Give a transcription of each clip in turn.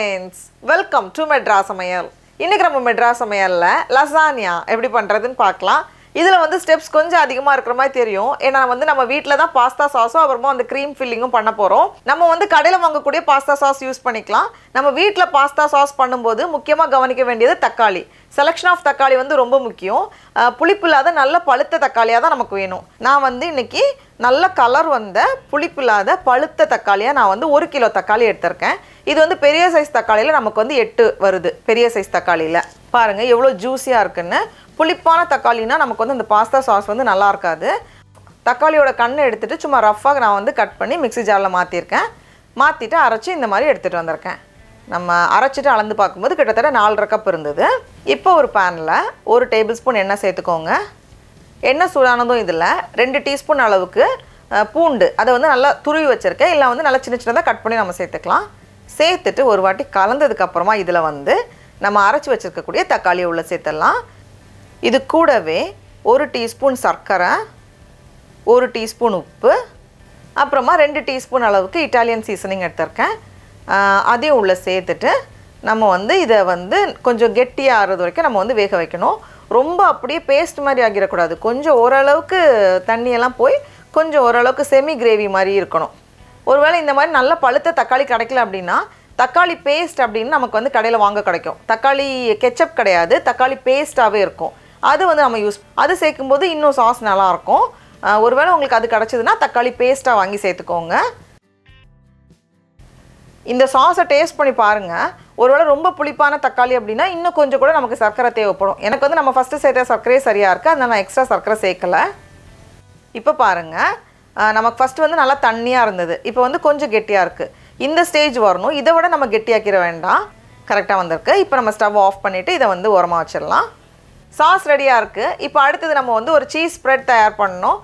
friends, welcome to Madras Samayal. இன்னைக்கு நம்ம மெட்ராஸ் சமையல்ல லசானியா எப்படி பண்றதுன்னு பார்க்கலாம். இதுல வந்து ஸ்டெப்ஸ் கொஞ்சம் அதிகமா இருக்கிற மாதிரி தெரியும். ஏன்னா வந்து நம்ம வீட்ல தான் பாஸ்தா சாஸோ அப்புறமா அந்த க்ரீம் ஃபில்லிங்கும் பண்ண போறோம். நம்ம வந்து கடையில வாங்கக்கூடிய பாஸ்தா சாஸ் யூஸ் பண்ணிக்கலாம். நம்ம வீட்ல பாஸ்தா சாஸ் பண்ணும்போது முக்கியமா கவனிக்க வேண்டியது தக்காளி. செலக்ஷன் ஆஃப் தக்காளி வந்து ரொம்ப முக்கியம். புளிப்பு இல்லாத நல்ல பழுத்த தக்காளியா தான் நமக்கு வேணும். நான் வந்து இன்னைக்கு நல்ல கலர் வந்த புளிப்பு இல்லாத பழுத்த தக்காளியா நான் வந்து 1 கிலோ தக்காளி எடுத்துர்க்கேன். இது வந்து பெரிய சைஸ் தக்காளியில நமக்கு வந்து 8 வருது. பெரிய சைஸ் தக்காளியில பாருங்க எவ்வளவு ஜூஸியா இருக்குன்னு. புளிப்பான தக்காளினா நமக்கு வந்து இந்த பாஸ்தா சாஸ் வந்து நல்லா இருக்காது. தக்காளியோட கண்ணை எடுத்துட்டு சும்மா ரஃப்பாக நான் வந்து கட் பண்ணி மிக்ஸி ஜார்ல மாத்திருக்கேன். மாத்திட்டு அரைச்சு இந்த மாதிரி எடுத்துட்டு வந்திருக்கேன். நம்ம அரைச்சிட்டு அளந்து பார்க்கும்போது கிட்டத்தட்ட 4.5 கப் இருந்தது. இப்போ ஒரு பேன்ல 1 டேபிள் ஸ்பூன் எண்ணெய் சேர்த்துக்கோங்க. எண்ணெய் சூடானதும் இதில் 2 டீஸ்பூன் அளவுக்கு பூண்டு அதை வந்து நல்லா துருவி வச்சுருக்கேன். இல்லை வந்து நல்லா சின்ன சின்னதாக கட் பண்ணி நம்ம சேர்த்துக்கலாம். சேர்த்துட்டு ஒரு வாட்டி கலந்ததுக்கப்புறமா இதில் வந்து நம்ம அரைச்சி வச்சுருக்கக்கூடிய தக்காளியை உள்ளே சேர்த்துடலாம். இது கூடவே 1 டீஸ்பூன் சர்க்கரை, 1 டீஸ்பூன் உப்பு, அப்புறமா 2 டீஸ்பூன் அளவுக்கு இட்டாலியன் சீசனிங் எடுத்திருக்கேன். அதையும் உள்ளே சேர்த்துட்டு நம்ம வந்து இதை வந்து கொஞ்சம் கெட்டியாக ஆறுறது வரைக்கும் நம்ம வந்து வேக வைக்கணும். ரொம்ப அப்படியே பேஸ்ட் மாதிரி ஆகிடக்கூடாது. கொஞ்சம் ஓரளவுக்கு தண்ணியெல்லாம் போய் கொஞ்சம் ஓரளவுக்கு செமி கிரேவி மாதிரி இருக்கணும். ஒருவேளை இந்த மாதிரி நல்ல பழுத்த தக்காளி கிடைக்கல அப்படின்னா தக்காளி பேஸ்ட் அப்படின்னு நமக்கு வந்து கடையில் வாங்க கிடைக்கும். தக்காளி கெச்சப் கிடையாது, தக்காளி பேஸ்ட்டாகவே இருக்கும். அது வந்து நம்ம அது சேர்க்கும்போது இன்னும் சாஸ் நல்லாயிருக்கும். ஒருவேளை உங்களுக்கு அது கிடச்சிதுன்னா தக்காளி பேஸ்ட்டாக வாங்கி சேர்த்துக்கோங்க. இந்த சாஸை டேஸ்ட் பண்ணி பாருங்கள். ஒருவேளை ரொம்ப புளிப்பான தக்காளி அப்படின்னா இன்னும் கொஞ்சம் கூட நமக்கு சர்க்கரை தேவைப்படும். எனக்கு வந்து நம்ம ஃபஸ்ட்டு சேர்த்த சர்க்கரையே சரியாக இருக்குது, அதனால் நான் எக்ஸ்ட்ரா சர்க்கரை சேர்க்கலை. இப்போ பாருங்கள், நமக்கு ஃபஸ்ட்டு வந்து நல்லா தண்ணியாக இருந்தது, இப்போ வந்து கொஞ்சம் கெட்டியாக இருக்குது. இந்த ஸ்டேஜ் வரணும். இதை விட நம்ம கெட்டியாக்கிற வேண்டாம். கரெக்டாக வந்திருக்கு. இப்போ நம்ம ஸ்டவ் ஆஃப் பண்ணிவிட்டு இதை வந்து ஓரமாக வச்சிடலாம். சாஸ் ரெடியாக இருக்குது. இப்போ அடுத்தது நம்ம வந்து ஒரு சீஸ் ஸ்ப்ரெட் தயார் பண்ணணும்.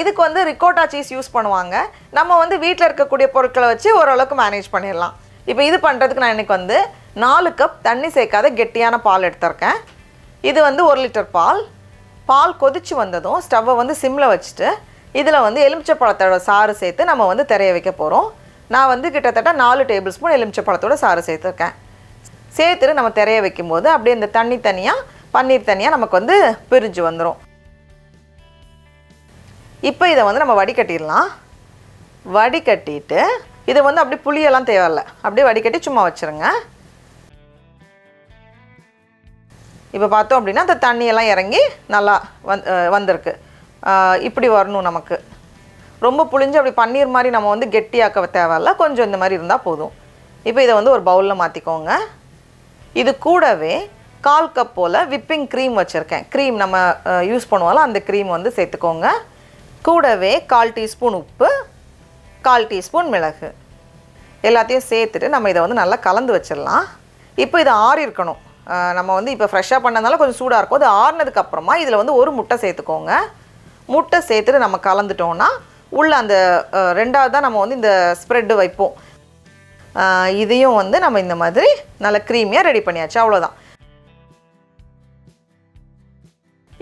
இதுக்கு வந்து ரிகோட்டா சீஸ் யூஸ் பண்ணுவாங்க. நம்ம வந்து வீட்டில் இருக்கக்கூடிய பொருட்களை வச்சு ஓரளவுக்கு மேனேஜ் பண்ணிடலாம். இப்போ இது பண்ணுறதுக்கு நான் இன்றைக்கி வந்து 4 கப் தண்ணி சேர்க்காத கெட்டியான பால் எடுத்திருக்கேன். இது வந்து 1 லிட்டர் பால். பால் கொதிச்சு வந்ததும் ஸ்டவ்வை வந்து சிம்மில் வச்சுட்டு இதில் வந்து எலுமிச்சப்பழத்தோட சாறு சேர்த்து நம்ம வந்து திரைய வைக்க போகிறோம். நான் வந்து கிட்டத்தட்ட 4 டேபிள் ஸ்பூன் எலுமிச்சப்பழத்தோட சாறு சேர்த்துருக்கேன். சேர்த்துட்டு நம்ம திரைய வைக்கும்போது அப்படியே இந்த தண்ணி தனியாக பன்னீர் தனியாக நமக்கு வந்து பிரிஞ்சு வந்துடும். இப்போ இதை வந்து நம்ம வடிகட்டிடலாம். வடிகட்டிட்டு இதை வந்து அப்படியே புளியெல்லாம் தேவையில்லை, அப்படியே வடிகட்டி சும்மா வச்சுருங்க. இப்போ பார்த்தோம் அப்படின்னா அந்த தண்ணியெல்லாம் இறங்கி நல்லா வந்திருக்கு. இப்படி வரணும் நமக்கு. ரொம்ப புளிஞ்சு அப்படி பன்னீர் மாதிரி நம்ம வந்து கெட்டியாக்க தேவையில்ல, கொஞ்சம் இந்த மாதிரி இருந்தால் போதும். இப்போ இதை வந்து ஒரு பவுலில் மாற்றிக்கோங்க. இது கூடவே 1/4 கப் போல் விப்பிங் க்ரீம் வச்சுருக்கேன். க்ரீம் நம்ம யூஸ் பண்ணுவோம்ல, அந்த க்ரீம் வந்து சேர்த்துக்கோங்க. கூடவே 1/4 டீஸ்பூன் உப்பு, 1/4 டீஸ்பூன் மிளகு எல்லாத்தையும் சேர்த்துட்டு நம்ம இதை வந்து நல்லா கலந்து வச்சிடலாம். இப்போ இது ஆறி இருக்கணும். நம்ம வந்து இப்போ ஃப்ரெஷ்ஷாக பண்ணதுனால கொஞ்சம் சூடாக இருக்கும். அது ஆறுனதுக்கப்புறமா இதில் வந்து 1 முட்டை சேர்த்துக்கோங்க. முட்டை சேர்த்துட்டு நம்ம கலந்துட்டோன்னா உள்ள அந்த 2வது தான் நம்ம வந்து இந்த ஸ்ப்ரெட்டு வைப்போம். இதையும் வந்து நம்ம இந்த மாதிரி நல்ல க்ரீமியாக ரெடி பண்ணியாச்சு. அவ்வளோதான்.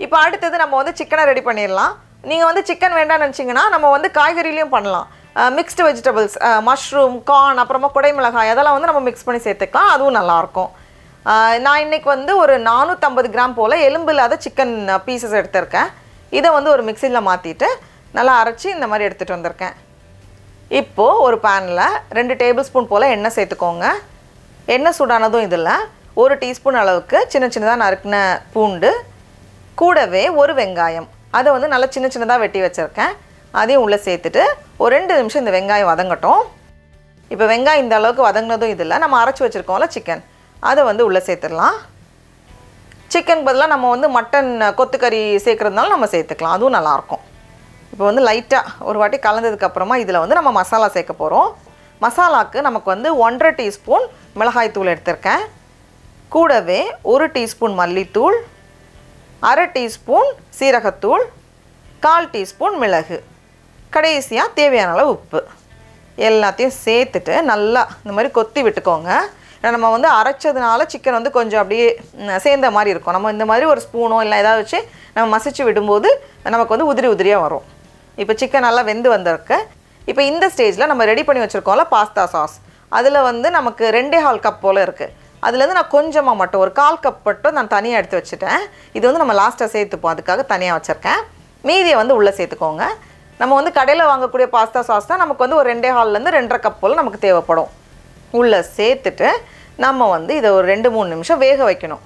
இப்போ அடுத்தது நம்ம வந்து சிக்கனை ரெடி பண்ணிடலாம். நீங்கள் வந்து சிக்கன் வேண்டாம்னு நினச்சிங்கன்னா நம்ம வந்து காய்கறிலையும் பண்ணலாம். மிக்ஸ்டு வெஜிடபிள்ஸ், மஷ்ரூம், கார்ன், அப்புறமா குடை மிளகாய் அதெல்லாம் வந்து நம்ம மிக்ஸ் பண்ணி சேர்த்துக்கலாம். அதுவும் நல்லாயிருக்கும். நான் இன்றைக்கி வந்து ஒரு 450 கிராம் போல் எலும்பு இல்லாத சிக்கன் பீசஸ் எடுத்திருக்கேன். இதை வந்து ஒரு மிக்சியில் மாற்றிட்டு நல்லா அரைச்சி இந்த மாதிரி எடுத்துகிட்டு வந்திருக்கேன். இப்போது ஒரு பேனில் 2 டேபிள் ஸ்பூன் போல் எண்ணெய் சேர்த்துக்கோங்க. எண்ணெய் சூடானதும் இதில் 1 டீஸ்பூன் அளவுக்கு சின்ன சின்னதாக நறுக்கின பூண்டு, கூடவே 1 வெங்காயம் அதை வந்து நல்லா சின்ன சின்னதாக வெட்டி வச்சுருக்கேன். அதையும் உள்ளே சேர்த்துட்டு ஒரு 2 நிமிஷம் இந்த வெங்காயம் வதங்கட்டும். இப்போ வெங்காயம் இந்த அளவுக்கு வதங்கினதும் இதில் நம்ம அரைச்சி வச்சுருக்கோம்ல சிக்கன், அதை வந்து உள்ளே சேர்த்துடலாம். சிக்கன் பதிலாக நம்ம வந்து மட்டன் கொத்துக்கறி சேர்க்குறதுனால நம்ம சேர்த்துக்கலாம், அதுவும் நல்லாயிருக்கும். இப்போ வந்து லைட்டாக ஒரு வாட்டி கலந்ததுக்கப்புறமா இதில் வந்து நம்ம மசாலா சேர்க்க போகிறோம். மசாலாவுக்கு நமக்கு வந்து 1.5 டீஸ்பூன் மிளகாய் தூள் எடுத்திருக்கேன். கூடவே 1 டீஸ்பூன் மல்லித்தூள், 1/2 டீஸ்பூன் சீரகத்தூள், 1/4 டீஸ்பூன் மிளகு, கடைசியாக தேவையான அளவு உப்பு எல்லாத்தையும் சேர்த்துட்டு நல்லா இந்த மாதிரி கொத்தி விட்டுக்கோங்க. ஏன்னா நம்ம வந்து அரைச்சதுனால சிக்கன் வந்து கொஞ்சம் அப்படியே சேர்ந்த மாதிரி இருக்கும். நம்ம இந்த மாதிரி ஒரு ஸ்பூனோ இல்லை ஏதாவது வச்சு நம்ம மசிச்சு விடும்போது நமக்கு வந்து உதிரி உதிரியாக வரும். இப்போ சிக்கன் நல்லா வெந்து வந்திருக்கு. இப்போ இந்த ஸ்டேஜில் நம்ம ரெடி பண்ணி வச்சுருக்கோம்ல பாஸ்தா சாஸ், அதில் வந்து நமக்கு 2.25 கப் போல் இருக்குது. அதுலேருந்து நான் கொஞ்சமாக மட்டும் ஒரு 1/4 கப் மட்டும் நான் தனியாக எடுத்து வச்சுட்டேன். இது வந்து நம்ம லாஸ்ட்டாக சேர்த்துப்போம், அதுக்காக தனியாக வச்சுருக்கேன். மீதியை வந்து உள்ளே சேர்த்துக்கோங்க. நம்ம வந்து கடையில் வாங்கக்கூடிய பாஸ்தா சாஸ் தான் நமக்கு வந்து ஒரு 2.25லேருந்து 2.5 கப் போல் நமக்கு தேவைப்படும். உள்ளே சேர்த்துட்டு நம்ம வந்து இதை ஒரு 2-3 நிமிஷம் வேக வைக்கணும்.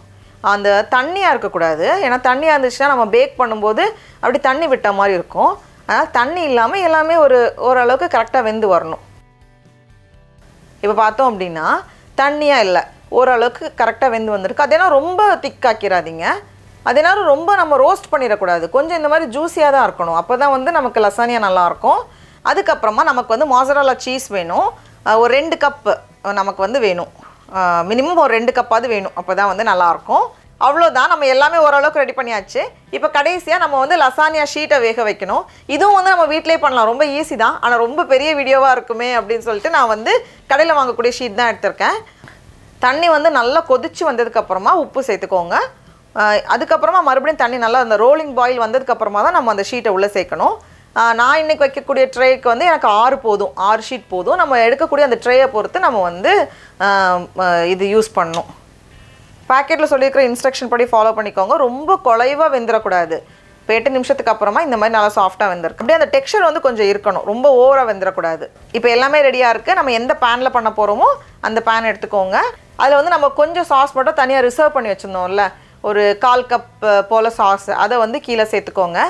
அந்த தண்ணியாக இருக்கக்கூடாது, ஏன்னா தண்ணியாக இருந்துச்சுன்னா நம்ம பேக் பண்ணும்போது அப்படி தண்ணி விட்ட மாதிரி இருக்கும். அதனால் தண்ணி இல்லாமல் எல்லாமே ஓரளவுக்கு கரெக்டாக வெந்து வரணும். இப்போ பார்த்தோம் அப்படின்னா தண்ணியாக இல்லை, ஓரளவுக்கு கரெக்டாக வெந்து வந்திருக்கு. அதே நேரம் ரொம்ப திக்காக்கிறாதீங்க, அதே நேரம் ரொம்ப நம்ம ரோஸ்ட் பண்ணிடக்கூடாது. கொஞ்சம் இந்த மாதிரி ஜூஸியாக தான் இருக்கணும், அப்போ தான் வந்து நமக்கு லசானியா நல்லாயிருக்கும். அதுக்கப்புறமா நமக்கு வந்து மொசரல்லா சீஸ் வேணும். ஒரு 2 கப்பு நமக்கு வந்து வேணும், மினிமம் ஒரு 2 கப்பாவது வேணும், அப்போ தான் வந்து நல்லாயிருக்கும். அவ்வளோதான், நம்ம எல்லாமே ஓரளவுக்கு ரெடி பண்ணியாச்சு. இப்போ கடைசியாக நம்ம வந்து லசானியா ஷீட்டை வேக வைக்கணும். இதுவும் வந்து நம்ம வீட்டிலே பண்ணலாம், ரொம்ப ஈஸி தான். ஆனால் ரொம்ப பெரிய வீடியோவாக இருக்குமே அப்படின்னு சொல்லிட்டு நான் வந்து கடையில் வாங்கக்கூடிய ஷீட் தான் எடுத்திருக்கேன். தண்ணி வந்து நல்லா கொதித்து வந்ததுக்கப்புறமா உப்பு சேர்த்துக்கோங்க. அதுக்கப்புறமா மறுபடியும் தண்ணி நல்லா அந்த ரோலிங் பாயில் வந்ததுக்கப்புறமா தான் நம்ம அந்த ஷீட்டை உள்ளே சேர்க்கணும். நான் இன்றைக்கி வைக்கக்கூடிய ட்ரேக்கு வந்து எனக்கு 6 போதும், 6 ஷீட் போதும். நம்ம எடுக்கக்கூடிய அந்த ட்ரேயை பொறுத்து நம்ம வந்து இது யூஸ் பண்ணணும். பேக்கெட்டில் சொல்லியிருக்கிற இன்ஸ்ட்ரக்ஷன் படி ஃபாலோ பண்ணிக்கோங்க. ரொம்ப குலைவாக வெந்துடக்கூடாது. இப்போ 8 நிமிஷத்துக்கு அப்புறமா இந்த மாதிரி நல்லா சாஃப்டாக வெந்திருக்கு. அப்படியே அந்த டெக்ஸ்சர் வந்து கொஞ்சம் இருக்கணும், ரொம்ப ஓவராக வெந்துடக்கூடாது. இப்போ எல்லாமே ரெடியாக இருக்குது. நம்ம எந்த பேனில் பண்ண போகிறோமோ அந்த பேன் எடுத்துக்கோங்க. அதில் வந்து நம்ம கொஞ்சம் சாஸ் மட்டும் தனியாக ரிசர்வ் பண்ணி வச்சுருந்தோம்ல, ஒரு 1/4 கப் போல் சாஸ், அதை வந்து கீழே சேர்த்துக்கோங்க.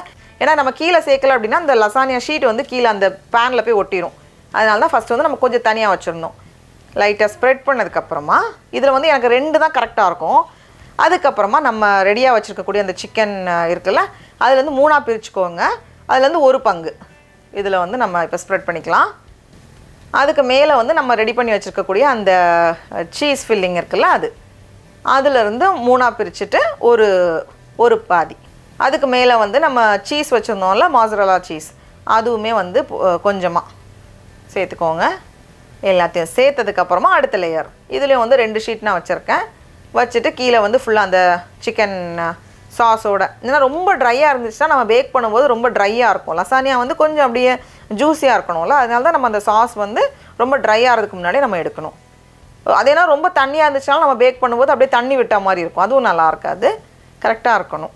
ஏன்னா நம்ம கீழே சேர்க்கல அப்படின்னா அந்த லசானியா ஷீட் வந்து கீழே அந்த பேனில் போய் ஒட்டிடும். அதனால தான் ஃபஸ்ட்டு வந்து நம்ம கொஞ்சம் தனியாக வச்சுருந்தோம். லைட்டாக ஸ்ப்ரெட் பண்ணதுக்கப்புறமா இதில் வந்து எனக்கு 2 தான் கரெக்டாக இருக்கும். அதுக்கப்புறமா நம்ம ரெடியாக வச்சுருக்கக்கூடிய அந்த சிக்கன் இருக்குல்ல, அதுலேருந்து 3ஆக பிரிச்சுக்கோங்க. அதுலேருந்து 1 பங்கு இதில் வந்து நம்ம இப்போ ஸ்ப்ரெட் பண்ணிக்கலாம். அதுக்கு மேலே வந்து நம்ம ரெடி பண்ணி வச்சுருக்கக்கூடிய அந்த சீஸ் ஃபில்லிங் இருக்குல்ல, அதுலேருந்து 3ஆக பிரிச்சுட்டு ஒரு பாதி. அதுக்கு மேலே வந்து நம்ம சீஸ் வச்சுருந்தோம்ல, மொசரல்லா சீஸ், அதுவுமே வந்து கொஞ்சமாக சேர்த்துக்கோங்க. எல்லாத்தையும் சேர்த்ததுக்கப்புறமா அடுத்த லேயர் இதுலேயும் வந்து 2 ஷீட் நான் வச்சுருக்கேன். வச்சுட்டு கீழே வந்து ஃபுல்லாக அந்த சிக்கன் சாஸோட, ஏன்னா ரொம்ப ட்ரையாக இருந்துச்சுன்னா நம்ம பேக் பண்ணும்போது ரொம்ப ட்ரையாக இருக்கும். லசானியா வந்து கொஞ்சம் அப்படியே ஜூஸியாக இருக்கணும்ல, அதனால தான் நம்ம அந்த சாஸ் வந்து ரொம்ப ட்ரை ஆகிறதுக்கு முன்னாடி நம்ம எடுக்கணும். அதேனா ரொம்ப தண்ணியாக இருந்துச்சுனாலும் நம்ம பேக் பண்ணும்போது அப்படியே தண்ணி விட்ட மாதிரி இருக்கும், அதுவும் நல்லா இருக்காது. கரெக்டாக இருக்கணும்.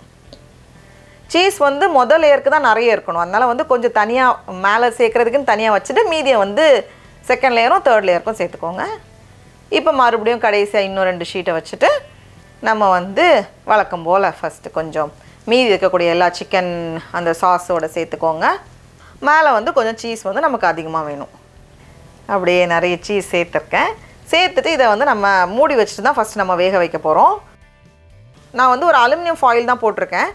சீஸ் வந்து முதல் லேயருக்கு தான் நிறைய இருக்கணும், அதனால் வந்து கொஞ்சம் தனியாக மேலே சேர்க்குறதுக்குன்னு தனியாக வச்சுட்டு மீதியை வந்து செகண்ட் லேயரும் 3rd லேயருக்கும் சேர்த்துக்கோங்க. இப்போ மறுபடியும் கடைசியாக இன்னும் 2 ஷீட்டை வச்சுட்டு நம்ம வந்து வழக்கம் போல் ஃபஸ்ட்டு கொஞ்சம் மீதி இருக்கக்கூடிய எல்லா சிக்கன் அந்த சாஸோடு சேர்த்துக்கோங்க. மேலே வந்து கொஞ்சம் சீஸ் வந்து நமக்கு அதிகமாக வேணும். அப்படியே நிறைய சீஸ் சேர்த்துருக்கேன். சேர்த்துட்டு இதை வந்து நம்ம மூடி வச்சுட்டு தான் ஃபஸ்ட்டு நம்ம வேக வைக்க போகிறோம். நான் வந்து ஒரு அலுமினியம் ஃபாயில் தான் போட்டிருக்கேன்.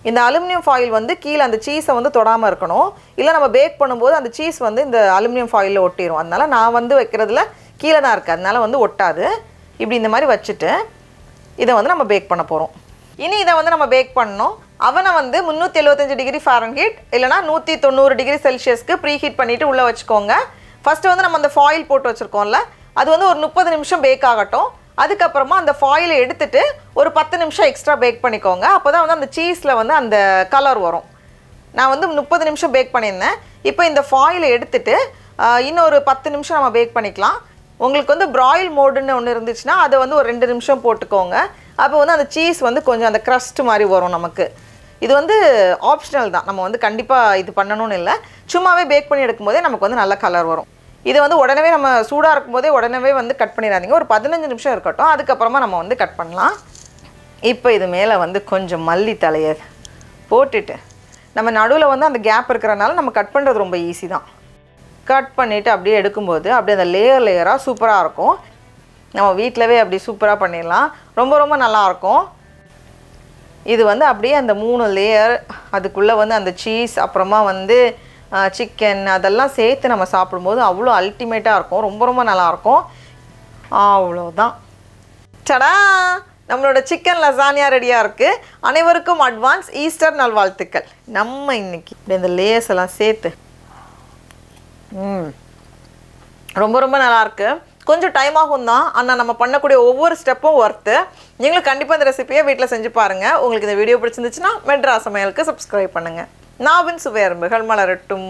இந்த அலுமினியம் ஃபாயில் வந்து கீழே அந்த சீஸை வந்து தொடாமல் இருக்கணும், இல்லை நம்ம பேக் பண்ணும்போது அந்த சீஸ் வந்து இந்த அலுமினியம் ஃபாயிலில் ஒட்டிடும். அதனால் நான் வந்து வைக்கிறதுல கீழே தான் இருக்குது, அதனால் வந்து ஒட்டாது. இப்படி இந்த மாதிரி வச்சுட்டு இதை வந்து நம்ம பேக் பண்ண போகிறோம். இனி இதை வந்து நம்ம பேக் பண்ணணும். அவனை வந்து 375 டிகிரி ஃபாரன்ஹீட் இல்லைனா 190 டிகிரி செல்சியஸ்க்கு ப்ரீ ஹீட் பண்ணிவிட்டு உள்ளே வச்சுக்கோங்க. ஃபஸ்ட்டு வந்து நம்ம அந்த ஃபாயில் போட்டு வச்சுருக்கோம்ல, அது வந்து ஒரு 30 நிமிஷம் பேக் ஆகட்டும். அதுக்கப்புறமா அந்த ஃபாயிலை எடுத்துட்டு ஒரு 10 நிமிஷம் எக்ஸ்ட்ரா பேக் பண்ணிக்கோங்க. அப்போ தான் வந்து அந்த சீஸில் வந்து அந்த கலர் வரும். நான் வந்து 30 நிமிஷம் பேக் பண்ணியிருந்தேன். இப்போ இந்த ஃபாயிலை எடுத்துட்டு இன்னொரு 10 நிமிஷம் நம்ம பேக் பண்ணிக்கலாம். உங்களுக்கு வந்து ப்ராயில் மோடுன்னு ஒன்று இருந்துச்சுன்னா அதை வந்து ஒரு 2 நிமிஷம் போட்டுக்கோங்க. அப்போ வந்து அந்த சீஸ் வந்து கொஞ்சம் அந்த க்ரஸ்ட் மாதிரி வரும் நமக்கு. இது வந்து ஆப்ஷனல் தான், நம்ம வந்து கண்டிப்பாக இது பண்ணணும்னு இல்லை, சும்மாவே பேக் பண்ணி எடுக்கும்போதே நமக்கு வந்து நல்ல கலர் வரும். இதை வந்து உடனே நம்ம சூடாக இருக்கும்போதே உடனே வந்து கட் பண்ணிடாதீங்க, ஒரு 15 நிமிஷம் இருக்கட்டும், அதுக்கப்புறமா நம்ம வந்து கட் பண்ணலாம். இப்போ இது மேலே வந்து கொஞ்சம் மல்லி தலையை போட்டுட்டு நம்ம நடுவில் வந்து அந்த கேப் இருக்கிறனால நம்ம கட் பண்ணுறது ரொம்ப ஈஸி தான். கட் பண்ணிவிட்டு அப்படியே எடுக்கும்போது அப்படியே அந்த லேயராக சூப்பராக இருக்கும். நம்ம வீட்டிலவே அப்படி சூப்பராக பண்ணிடலாம், ரொம்ப ரொம்ப நல்லாயிருக்கும். இது வந்து அப்படியே அந்த 3 லேயர், அதுக்குள்ளே வந்து அந்த சீஸ், அப்புறமா வந்து சிக்கன், அதெல்லாம் சேர்த்து நம்ம சாப்பிடும்போது அவ்வளோ அல்டிமேட்டாக இருக்கும், ரொம்ப ரொம்ப நல்லாயிருக்கும். அவ்வளோதான், சடா, நம்மளோட சிக்கன் லசானியா ரெடியாக இருக்குது. அனைவருக்கும் அட்வான்ஸ் ஈஸ்டர் நல்வாழ்த்துக்கள். நம்ம இன்றைக்கி இப்படி இந்த லேயர்ஸ் எல்லாம் சேர்த்து ரொம்ப ரொம்ப நல்லாயிருக்கு. கொஞ்சம் டைம் ஆகும் தான், ஆனால் நம்ம பண்ணக்கூடிய ஒவ்வொரு ஸ்டெப்பும் ஒர்த்து. நீங்களும் கண்டிப்பாக இந்த ரெசிபியை வீட்டில் செஞ்சு பாருங்கள். உங்களுக்கு இந்த வீடியோ பிடிச்சிருந்துச்சுன்னா மெட்ராஸ் சமையலுக்கு சப்ஸ்கிரைப் பண்ணுங்கள். நாவின் சுவை அரும்புகள் மலரட்டும்.